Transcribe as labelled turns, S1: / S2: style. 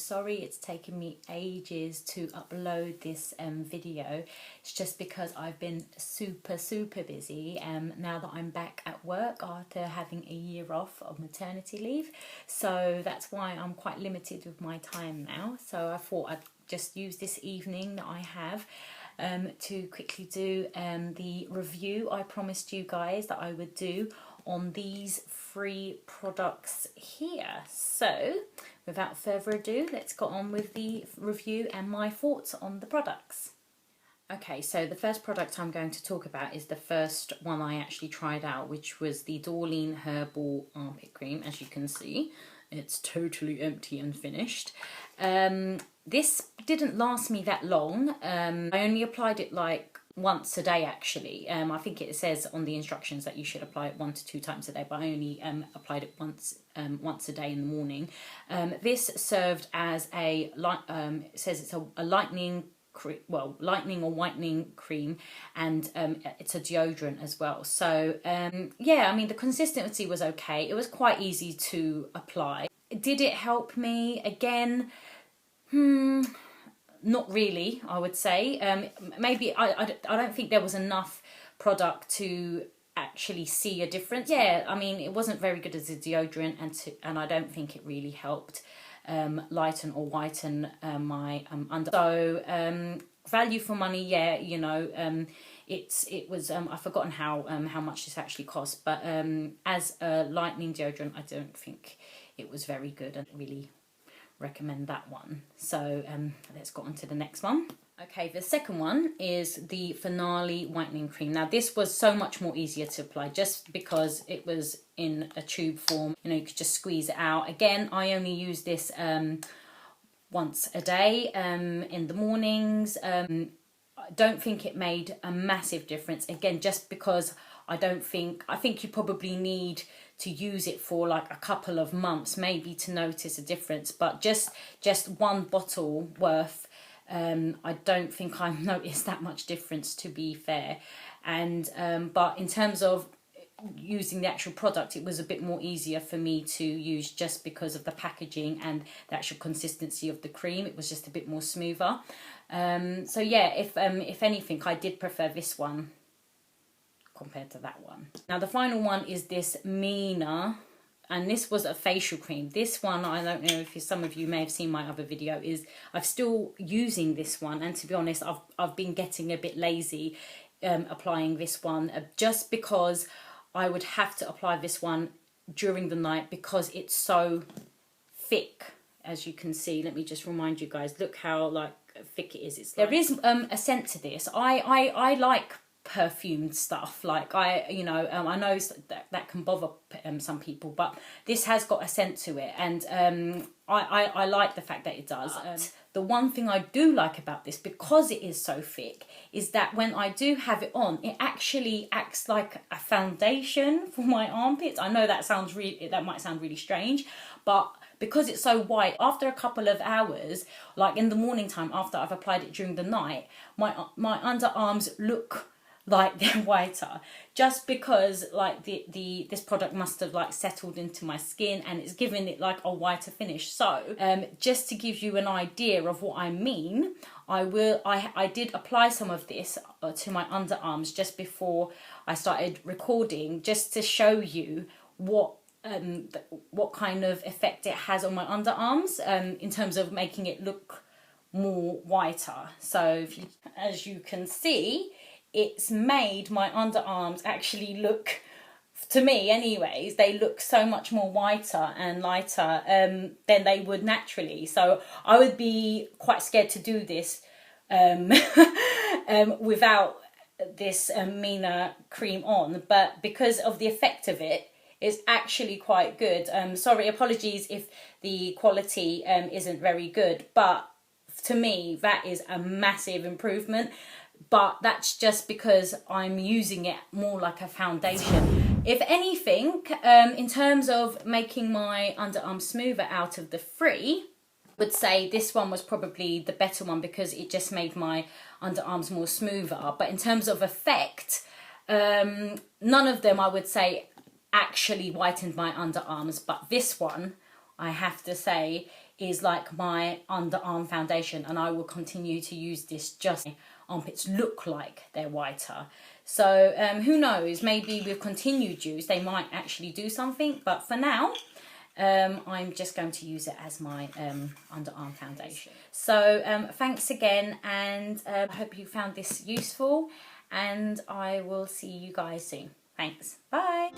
S1: sorry it's taken me ages to upload this video. It's just because I've been super busy now that I'm back at work after having a year off of maternity leave. So that's why I'm quite limited with my time now. So I thought I'd just use this evening that I have to quickly do the review I promised you guys that I would do on these 3 products here. So without further ado, let's go on with the review and my thoughts on the products. Okay, so the first product I'm going to talk about is the first one I actually tried out, which was the Dorleen Herbal Armpit Cream. As you can see, it's totally empty and finished. This didn't last me that long. I only applied it like once a day actually. I think it says on the instructions that you should apply it 1 to 2 times a day, but I only applied it once a day in the morning. This served as a it says it's a lightening or whitening cream, and it's a deodorant as well. So yeah, I mean the consistency was okay. It was quite easy to apply. Did it help me? Again, not really, I would say. Maybe I don't think there was enough product to actually see a difference. Yeah, I mean it wasn't very good as a deodorant, and I don't think it really helped lighten or whiten my under. So value for money, yeah, you know, it was I've forgotten how much this actually cost, but as a lightening deodorant, I don't think it was very good. I don't really recommend that one. So let's go on to the next one. Okay, the second one is the Finale Whitening Cream. Now this was so much more easier to apply just because it was in a tube form. You know, you could just squeeze it out. Again, I only use this once a day in the mornings. I don't think it made a massive difference. Again, just because I think you probably need to use it for like a couple of months maybe to notice a difference. But just 1 bottle worth, I don't think I noticed that much difference, to be fair. And but in terms of using the actual product, it was a bit more easier for me to use just because of the packaging and the actual consistency of the cream. It was just a bit more smoother. So yeah, if anything, I did prefer this one compared to that one. Now the final one is this Mina, and this was a facial cream. This one, I don't know if some of you may have seen my other video, is I'm still using this one, and to be honest, I've been getting a bit lazy applying this one, just because I would have to apply this one during the night because it's so thick. As you can see, let me just remind you guys, look how like thick it is. It's like, there is a scent to this. I like perfumed stuff, like I know that can bother some people, but this has got a scent to it, and I like the fact that it does. The one thing I do like about this, because it is so thick, is that when I do have it on, it actually acts like a foundation for my armpits. I know that might sound really strange, but because it's so white, after a couple of hours, like in the morning time after I've applied it during the night, my underarms look like they're whiter, just because like this product must have like settled into my skin and it's giving it like a whiter finish. So just to give you an idea of what I mean, I did apply some of this to my underarms just before I started recording, just to show you what kind of effect it has on my underarms in terms of making it look more whiter. So as you can see, it's made my underarms actually look, to me anyways, they look so much more whiter and lighter than they would naturally. So I would be quite scared to do this without this Mina cream on, but because of the effect of it, it's actually quite good. Sorry, apologies if the quality isn't very good, but to me that is a massive improvement. But that's just because I'm using it more like a foundation. If anything, in terms of making my underarm smoother out of the 3, I would say this one was probably the better one because it just made my underarms more smoother. But in terms of effect, none of them I would say actually whitened my underarms. But this one, I have to say, is like my underarm foundation, and I will continue to use this just so my armpits look like they're whiter. So who knows, maybe with continued use they might actually do something, but for now I'm just going to use it as my underarm foundation. So thanks again, and I hope you found this useful, and I will see you guys soon. Thanks, bye.